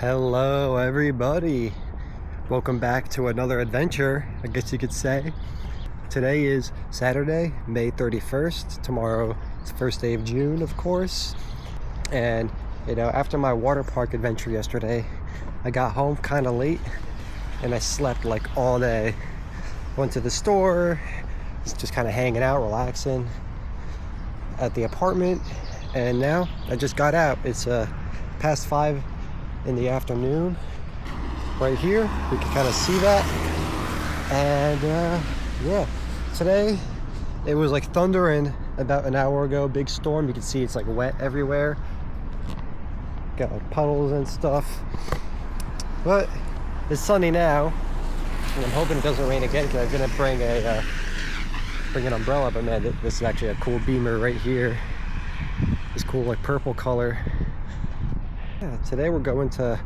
Hello everybody, welcome back to another adventure, I guess you could say. Today is Saturday, May 31st. Tomorrow is the first day of June, of course. And after my water park adventure yesterday, I got home kind of late and I slept like all day. Went to the store, just kind of hanging out, relaxing at the apartment, and now I just got out. It's past 5 in the afternoon. Right here we can kind of see that. And yeah, today it was like thundering about an hour ago. Big storm. You can see it's like wet everywhere, got like puddles and stuff, but it's sunny now and I'm hoping it doesn't rain again, because I was gonna bring an umbrella, but man, this is actually a cool beamer right here. This cool like purple color. Yeah, today we're going to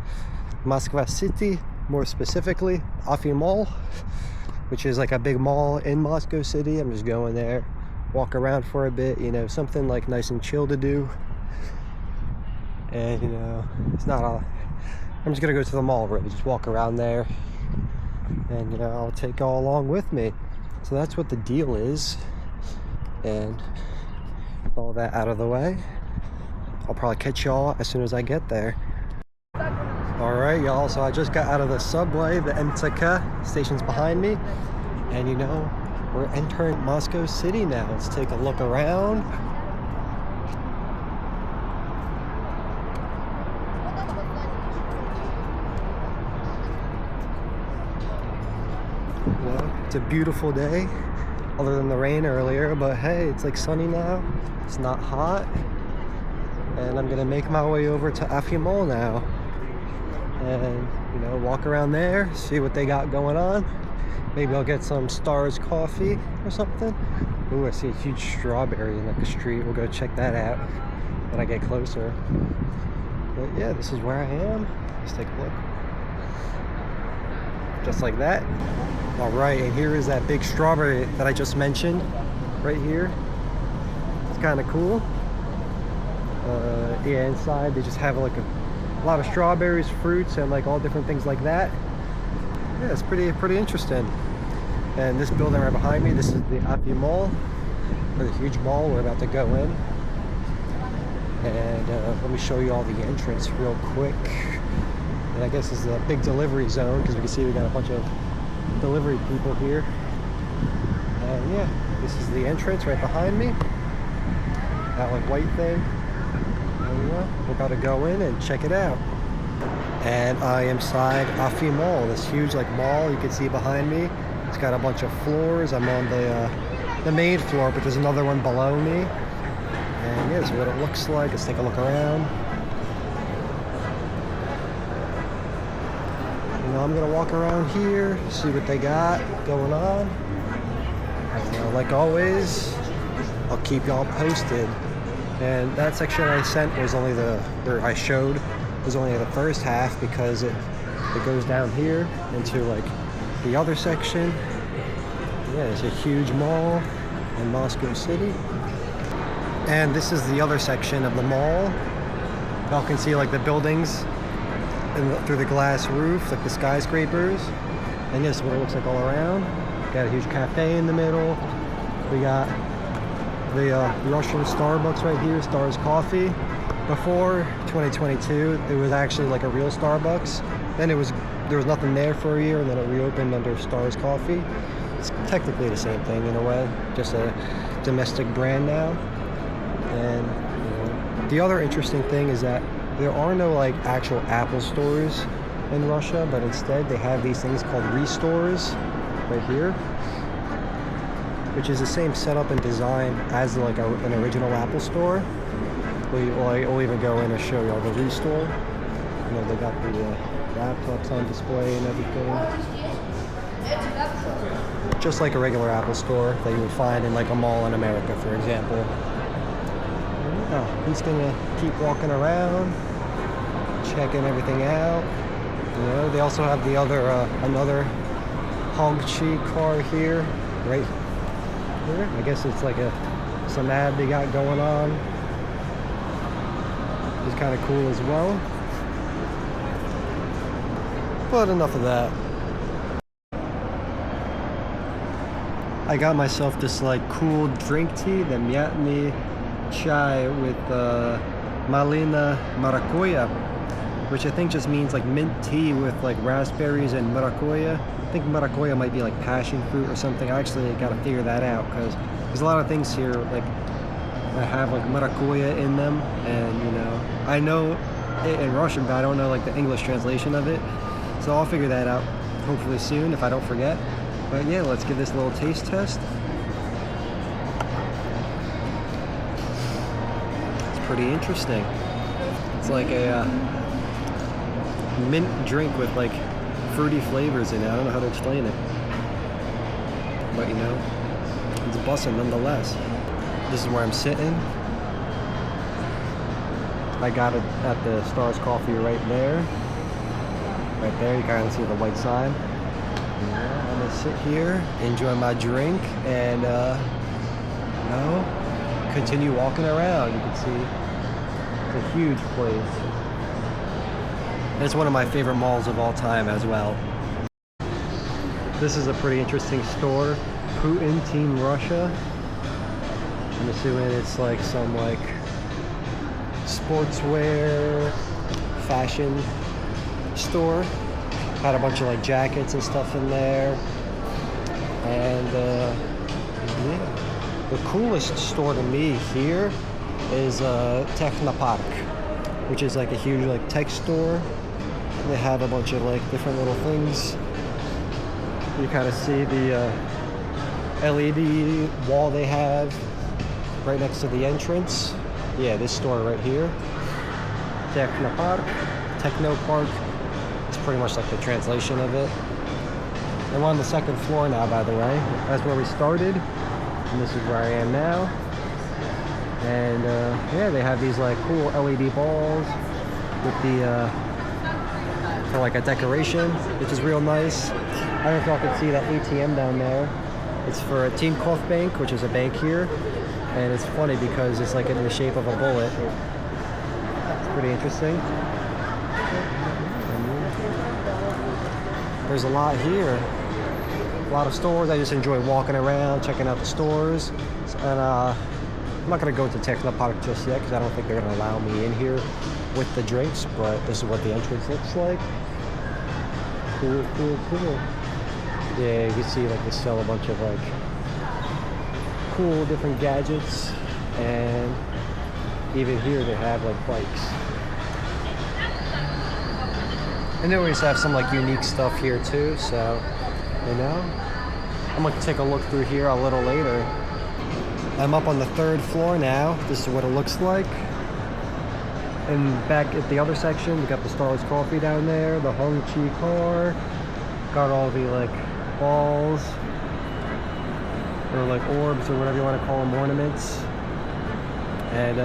Moscow City, more specifically Afimall, which is like a big mall in Moscow City. I'm just going there, walk around for a bit, something like nice and chill to do. And it's not all, I'm just gonna go to the mall, really, just walk around there, and I'll take y'all along with me. So that's what the deal is. And with all that out of the way, I'll probably catch y'all as soon as I get there. Alright y'all, so I just got out of the subway. The MTK station's behind me, and we're entering Moscow City now. Let's take a look around. It's a beautiful day, other than the rain earlier, but hey, it's like sunny now. It's not hot. And I'm gonna make my way over to Afimall now, and walk around there, see what they got going on. Maybe I'll get some Stars coffee or something. Ooh, I see a huge strawberry in like the street. We'll go check that out when I get closer. But yeah, this is where I am. Let's take a look. Just like that. All right, and here is that big strawberry that I just mentioned right here. It's kind of cool. Yeah, inside they just have like a lot of strawberries, fruits, and like all different things like that. Yeah, it's pretty interesting. And this building right behind me, this is the Afimall, or the huge mall we're about to go in. And let me show you all the entrance real quick. And I guess this is a big delivery zone, because we can see we got a bunch of delivery people here. And yeah, this is the entrance right behind me, that like white thing. We're about to go in and check it out. And I am inside Afimall, this huge like mall you can see behind me. It's got a bunch of floors. I'm on the main floor, but there's another one below me. And yeah, this is what it looks like. Let's take a look around. I'm gonna walk around here, see what they got going on. And, like always, I'll keep y'all posted. And that section I sent was only I showed was only the first half, because it goes down here into like the other section. Yeah, it's a huge mall in Moscow City. And this is the other section of the mall. Y'all can see like the buildings through the glass roof, like the skyscrapers. And this is what it looks like all around. Got a huge cafe in the middle. We got the Russian Starbucks right here, Stars Coffee. Before 2022, it was actually like a real Starbucks. Then there was nothing there for a year, and then it reopened under Stars Coffee. It's technically the same thing in a way, just a domestic brand now. And the other interesting thing is that there are no like actual Apple stores in Russia, but instead they have these things called restores right here, which is the same setup and design as like an original Apple store. We'll even go in and show you all the restore. They got the laptops on display and everything, just like a regular Apple store that you would find in like a mall in America, for example. I'm just gonna keep walking around, checking everything out. They also have the other another Hongqi car here, right here. I guess it's like some ad they got going on. It's kind of cool as well. But enough of that. I got myself this like cool drink tea, the Myatni chai with malina maracuya, which I think just means like mint tea with like raspberries and maracuya. I think maracuya might be like passion fruit or something. I actually gotta figure that out because there's a lot of things here like that have like maracuya in them, and you know, I know it in Russian, but I don't know like the English translation of it. So I'll figure that out hopefully soon if I don't forget. But yeah, let's give this a little taste test. It's pretty interesting. It's like a mint drink with like fruity flavors in it. I don't know how to explain it. But you know, it's bussin' nonetheless. This is where I'm sitting. I got it at the Stars Coffee right there. Right there, you kind of see the white sign. Yeah, I'm gonna sit here, enjoy my drink, and you know, continue walking around. You can see it's a huge place. And it's one of my favorite malls of all time as well. This is a pretty interesting store, Putin Team Russia. I'm assuming it's like some like sportswear, fashion store. Had a bunch of like jackets and stuff in there, and yeah, the coolest store to me here is Technopark, which is like a huge like tech store. They have a bunch of like different little things. You kind of see the LED wall they have right next to the entrance. Yeah, this store right here, Technopark. It's pretty much like the translation of it. And we're on the second floor now, by the way. That's where we started, and this is where I am now. And yeah, they have these like cool LED balls with the for like a decoration, which is real nice. I don't know if y'all can see that ATM down there. It's for Tinkoff Bank, which is a bank here. And it's funny because it's like in the shape of a bullet. It's pretty interesting. There's a lot here. A lot of stores. I just enjoy walking around, checking out the stores. And I'm not going to go to Technopark just yet because I don't think they're going to allow me in here with the drinks. But this is what the entrance looks like. Cool, cool, cool. Yeah, you can see like they sell a bunch of like cool different gadgets, and even here they have like bikes. And they always have some like unique stuff here too, so you know. I'm gonna take a look through here a little later. I'm up on the third floor now. This is what it looks like. And back at the other section, we got the Stars Coffee down there, the Hong Chi car, got all the like balls, or like orbs, or whatever you want to call them, ornaments. And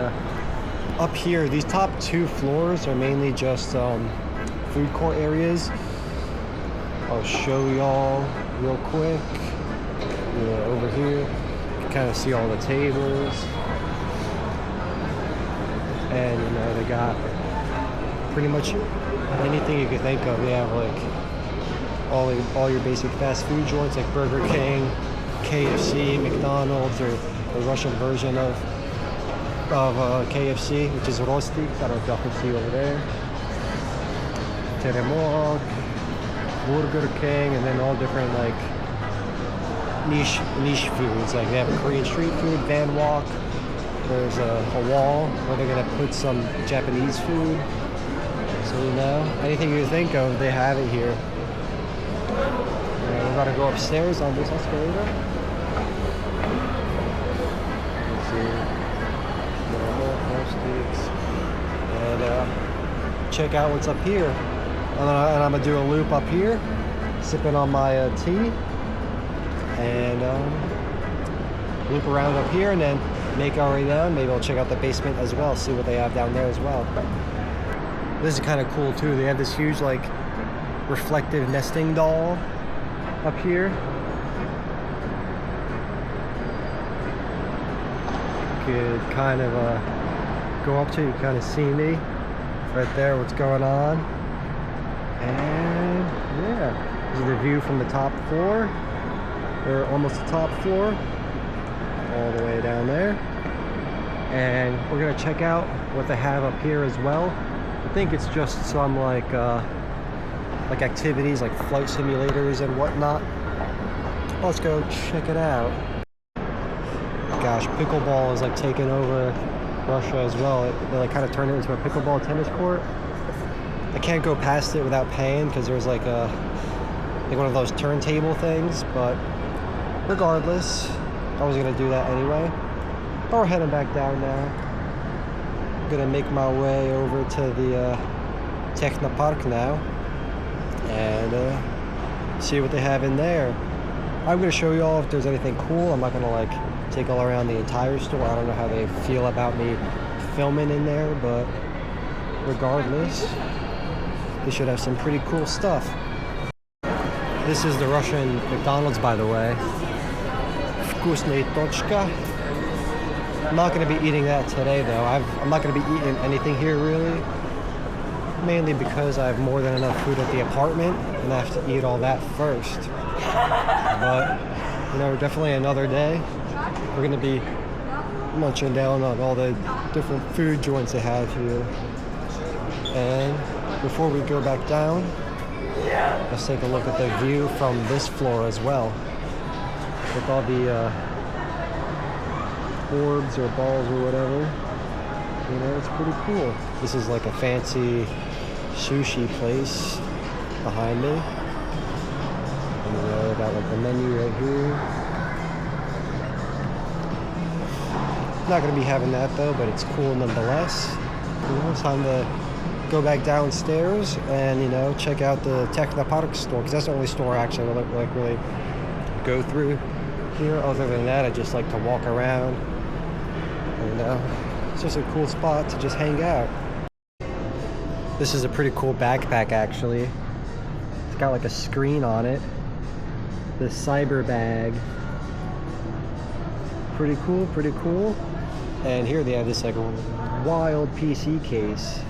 up here, these top two floors are mainly just food court areas. I'll show y'all real quick. Yeah, over here, you can kind of see all the tables. And you know, they got pretty much anything you could think of. They have like all your basic fast food joints like Burger King, KFC, McDonald's, or the Russian version of KFC, which is Rosti. I don't know if y'all can see over there. Teremok, Burger King, and then all different like niche foods. Like they have a Korean street food, van walk. There's a wall where they're gonna put some Japanese food. So you know, anything you think of, they have it here. And we're gonna go upstairs on this escalator. Let's see, and check out what's up here. And I'm gonna do a loop up here, sipping on my tea, and loop around up here, and then make our way down. Maybe I'll check out the basement as well, see what they have down there as well. This is kind of cool too. They have this huge like reflective nesting doll up here. You could kind of go up to, you kind of see me right there, what's going on. And yeah, this is the view from the top floor, or almost the top floor, all the way down there. And we're gonna check out what they have up here as well. I think it's just some like activities like flight simulators and whatnot. Let's go check it out. Gosh, pickleball is like taking over Russia as well. They like kind of turned it into a pickleball tennis court. I can't go past it without paying because there's like one of those turntable things, but regardless, I was gonna do that anyway. But we're heading back down now. I'm gonna make my way over to the Technopark now and see what they have in there. I'm gonna show you all if there's anything cool. I'm not gonna like take all around the entire store. I don't know how they feel about me filming in there, but regardless, they should have some pretty cool stuff. This is the Russian McDonald's, by the way. Вкусная точка. I'm not going to be eating that today, though. I'm not going to be eating anything here, really. Mainly because I have more than enough food at the apartment, and I have to eat all that first. But, you know, definitely another day. We're going to be munching down on all the different food joints they have here. And before we go back down, let's take a look at the view from this floor as well. With all the orbs or balls or whatever. You know, it's pretty cool. This is like a fancy sushi place behind me. And you know, they got like the menu right here. Not going to be having that though, but it's cool nonetheless. You know, it's time to go back downstairs and, you know, check out the Technopark store, because that's the only store actually I like really go through here. Other than that, I just like to walk around. And it's just a cool spot to just hang out. This is a pretty cool backpack actually. It's got like a screen on it. The cyber bag. Pretty cool, pretty cool. And here they have this like wild PC case.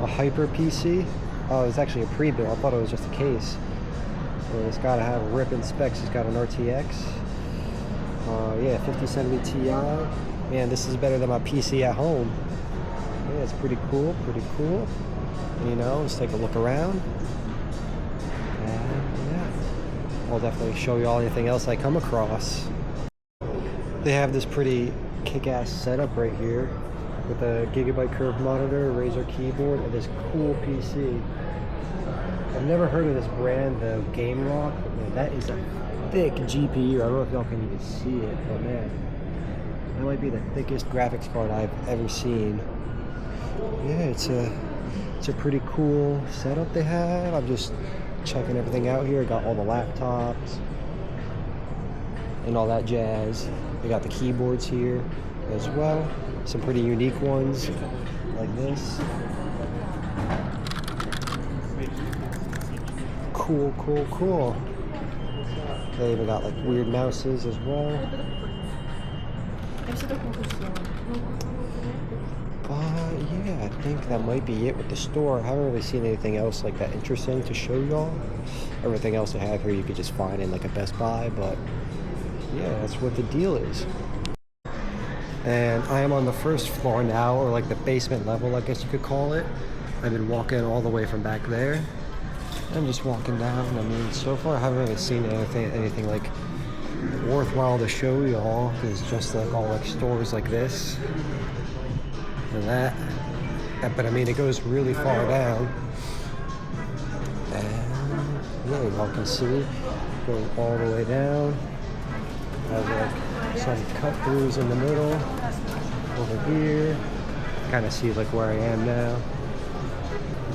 A hyper PC. Oh, it's actually a pre-built. I thought it was just a case. And it's got to have ripping specs. It's got an RTX. Yeah, 5070 Ti. Man, this is better than my PC at home. Yeah, it's pretty cool, pretty cool. And, you know, let's take a look around. And yeah, I'll definitely show you all anything else I come across. They have this pretty kick-ass setup right here with a Gigabyte curved monitor, Razer keyboard, and this cool PC. I've never heard of this brand though, Game Rock. Man, that is a thick GPU. I don't know if y'all can even see it, but man, that might be the thickest graphics card I've ever seen. Yeah, it's a pretty cool setup they have. I'm just checking everything out here. Got all the laptops and all that jazz. They got the keyboards here as well. Some pretty unique ones like this. Cool, cool, cool. They even got like weird mouses as well. But yeah, I think that might be it with the store. I haven't really seen anything else like that interesting to show y'all. Everything else they have here you could just find in like a Best Buy, but yeah, that's what the deal is. And I am on the first floor now, or like the basement level, I guess you could call it. I've been walking all the way from back there. I'm just walking down. I mean, so far I haven't really seen anything like worthwhile to show y'all. It's just like all like stores like this and that. But I mean, it goes really far down. And yeah, y'all can see going all the way down. Has like some cut throughs in the middle over here. Kind of see like where I am now.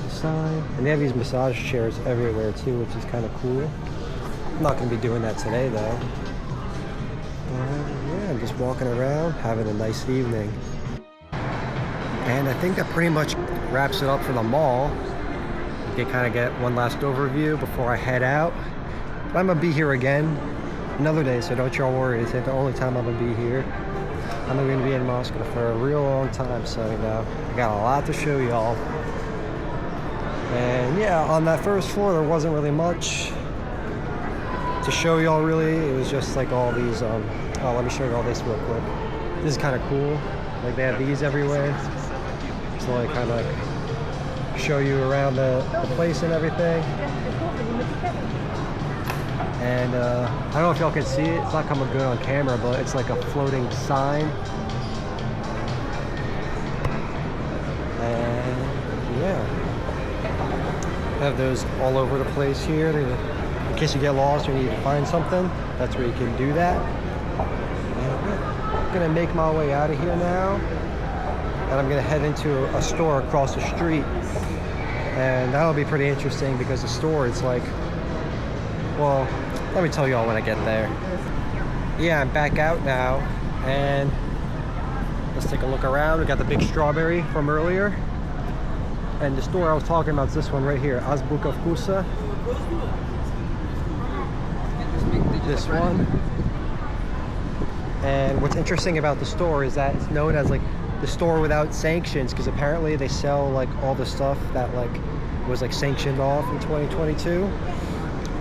Side. And they have these massage chairs everywhere too, which is kind of cool. I'm not going to be doing that today though. Yeah, I'm just walking around, having a nice evening. And I think that pretty much wraps it up for the mall. You can kind of get one last overview before I head out. But I'm going to be here again another day, so don't y'all worry. It's the only time I'm going to be here. I'm going to be in Moscow for a real long time, so you know, I got a lot to show y'all. And yeah, on that first floor there wasn't really much to show y'all really. It was just like all these oh, let me show you all this real quick. This is kind of cool. Like they have these everywhere, so like kind of like show you around the place and everything. And I don't know if y'all can see it. It's not coming good on camera, but it's like a floating sign. And yeah, have those all over the place here. In case you get lost or need to find something, that's where you can do that. I'm gonna make my way out of here now, and I'm gonna head into a store across the street. And that'll be pretty interesting because the store, it's like, well, let me tell you all when I get there. Yeah, I'm back out now, and let's take a look around. We got the big strawberry from earlier, and the store I was talking about is this one right here, Azbuka Fusa. This one. And what's interesting about the store is that it's known as like the store without sanctions, because apparently they sell like all the stuff that like was like sanctioned off in 2022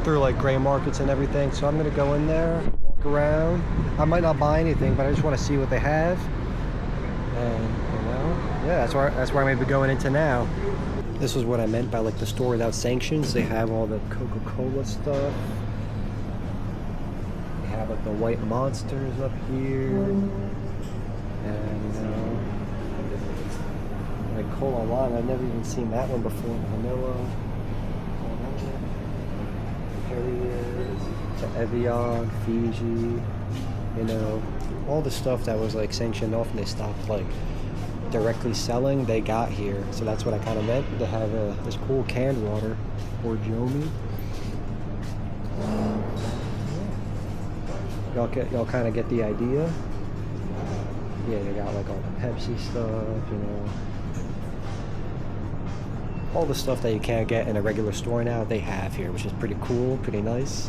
through like gray markets and everything. So I'm gonna go in there, walk around. I might not buy anything, but I just want to see what they have. And you know, yeah, that's where I may be going into now. This was what I meant by like the store without sanctions. They have all the Coca-Cola stuff. They have like the white monsters up here, and you know, like Cola Line. I've never even seen that one before. Vanilla. To Evian, Fiji, you know, all the stuff that was like sanctioned off and they stopped like directly selling, they got here. So that's what I kind of meant. They have this cool canned water, or Jomi. Y'all kind of get the idea. Yeah, they got like all the Pepsi stuff, you know. All the stuff that you can't get in a regular store now, they have here, which is pretty cool, pretty nice.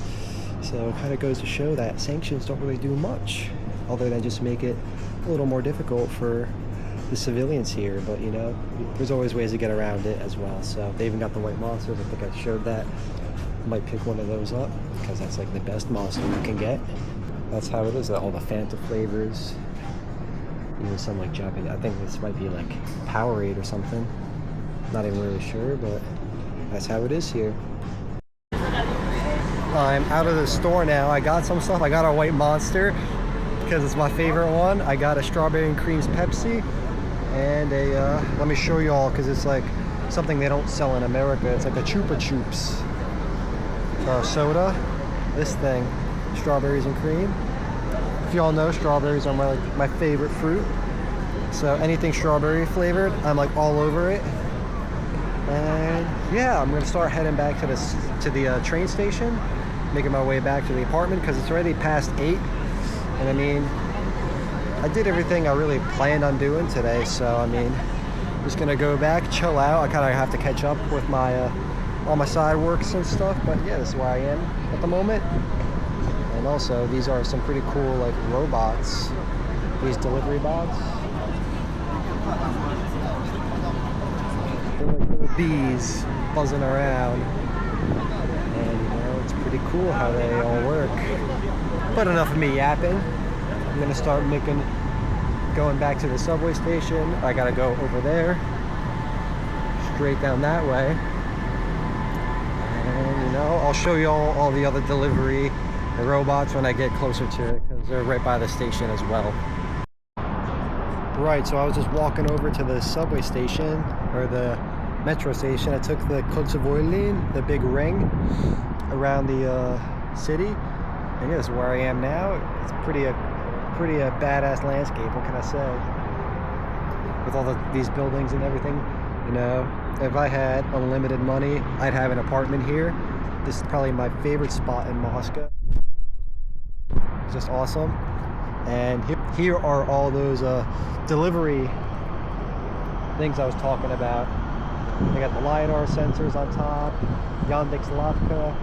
So it kind of goes to show that sanctions don't really do much, other than just make it a little more difficult for the civilians here. But you know, there's always ways to get around it as well. So they even got the white monsters. I think I showed that. I might pick one of those up, because that's like the best monster you can get. That's how it is, all the Fanta flavors. Even some like Japanese, I think this might be like Powerade or something. Not even really sure, but that's how it is here. I'm out of the store now. I got some stuff. I got a white monster because it's my favorite one. I got a strawberry and creams Pepsi, and a let me show you all, because it's like something they don't sell in America. It's like a Chupa Chups soda. This thing, strawberries and cream. If y'all know, strawberries are my favorite fruit. So anything strawberry flavored, I'm like all over it. And yeah, I'm gonna start heading back to the train station, making my way back to the apartment, because it's already past 8. And I mean, I did everything I really planned on doing today. So I mean, I'm just gonna go back, chill out. I kind of have to catch up with my all my side works and stuff. But yeah, this is where I am at the moment. And also, these are some pretty cool like robots. These delivery bots. Little bees buzzing around, and you know, it's pretty cool how they all work. But enough of me yapping. I'm gonna start going back to the subway station. I gotta go over there, straight down that way, and you know, I'll show you all the other delivery, the robots, when I get closer to it, because they're right by the station as well. Right, so I was just walking over to the subway station, or the metro station. I took the Kotzebue, the big ring around the city, and yeah, this is where I am now. It's pretty badass landscape. What can I say? With all these buildings and everything, you know. If I had unlimited money, I'd have an apartment here. This is probably my favorite spot in Moscow. It's just awesome. And here are all those delivery things I was talking about. They got the LiDAR sensors on top, Yandex Lavka.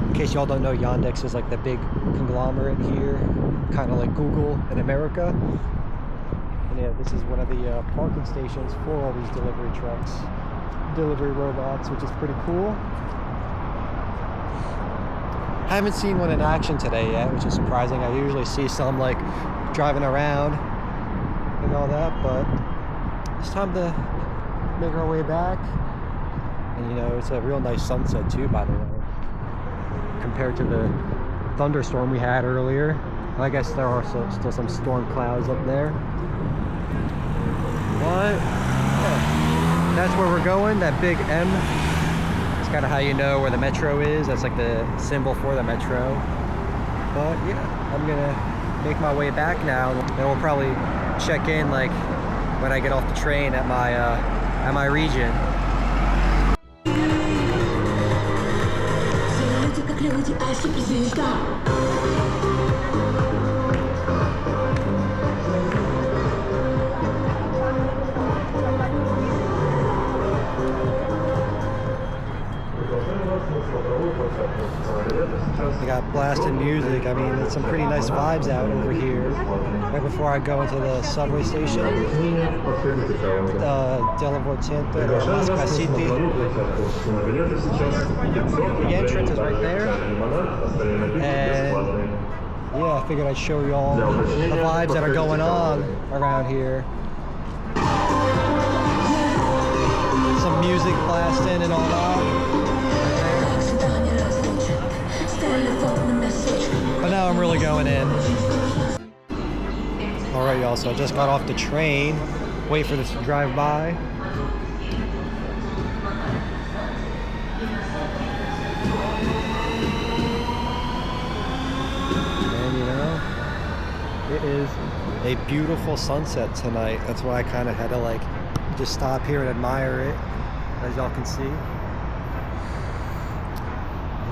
In case y'all don't know, Yandex is like the big conglomerate here, kind of like Google in America. And yeah, this is one of the parking stations for all these delivery trucks. delivery robots, which is pretty cool. Haven't seen one in action today yet, which is surprising. I usually see some like driving around and all that, but it's time to make our way back. And you know, it's a real nice sunset too, by the way, compared to the thunderstorm we had earlier. I guess there are still some storm clouds up there. But yeah, that's where we're going, that big M. It's kind of how you know where the metro is. That's like the symbol for the metro. But yeah, I'm gonna make my way back now, and we'll probably check in like when I get off the train at my region. I got blasted music. I mean, it's some pretty nice vibes out over here. Right before I go into the subway station, Delaware Center, or Moscow City. The entrance is right there. And yeah, I figured I'd show you all the vibes that are going on around here. Some music blasting and all that. But now I'm really going in. Alright y'all, so I just got off the train. Wait for this to drive by. And you know, it is a beautiful sunset tonight. That's why I kind of had to like just stop here and admire it, as y'all can see.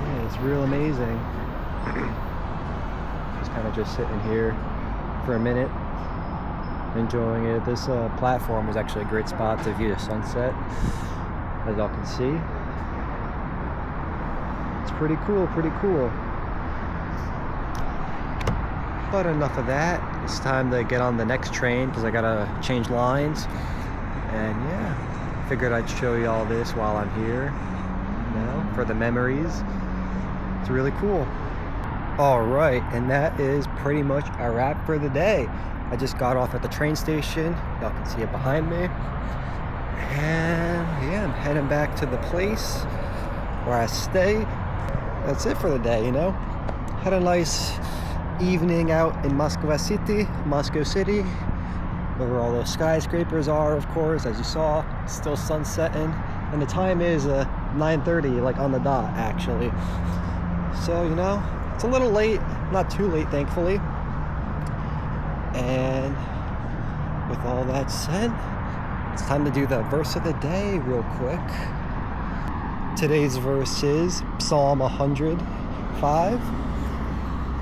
Yeah, it's real amazing. Kind of just sitting here for a minute, enjoying it. This platform is actually a great spot to view the sunset, as y'all can see. It's pretty cool, pretty cool. But enough of that. It's time to get on the next train because I gotta change lines. And yeah, figured I'd show you all this while I'm here, you know, for the memories. It's really cool. Alright, and that is pretty much a wrap for the day. I just got off at the train station. Y'all can see it behind me. And yeah, I'm heading back to the place where I stay. That's it for the day, you know. Had a nice evening out in Moscow City, where all those skyscrapers are, of course, as you saw. It's still sunsetting. And the time is 9:30, like on the dot, actually. So, you know, it's a little late, not too late, thankfully. And with all that said, it's time to do the verse of the day real quick. Today's verse is Psalm 105.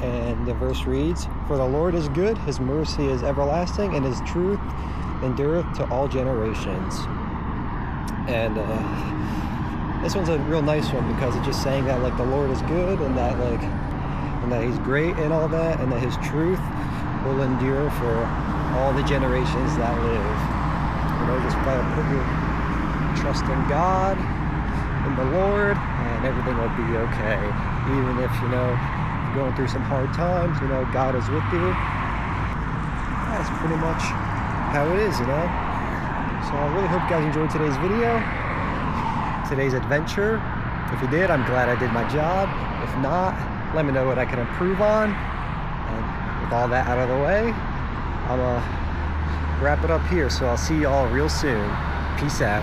And the verse reads, "For the Lord is good, his mercy is everlasting, and his truth endureth to all generations." And this one's a real nice one because it's just saying that like the Lord is good and that like that he's great and all that, and that his truth will endure for all the generations that live. You know, just gotta put your trust in God, in the Lord, and everything will be okay. Even if, you know, you're going through some hard times, you know, God is with you. That's pretty much how it is, you know. So I really hope you guys enjoyed today's video, today's adventure. If you did, I'm glad I did my job. If not, let me know what I can improve on. And with all that out of the way, I'm gonna wrap it up here. So I'll see you all real soon. Peace out.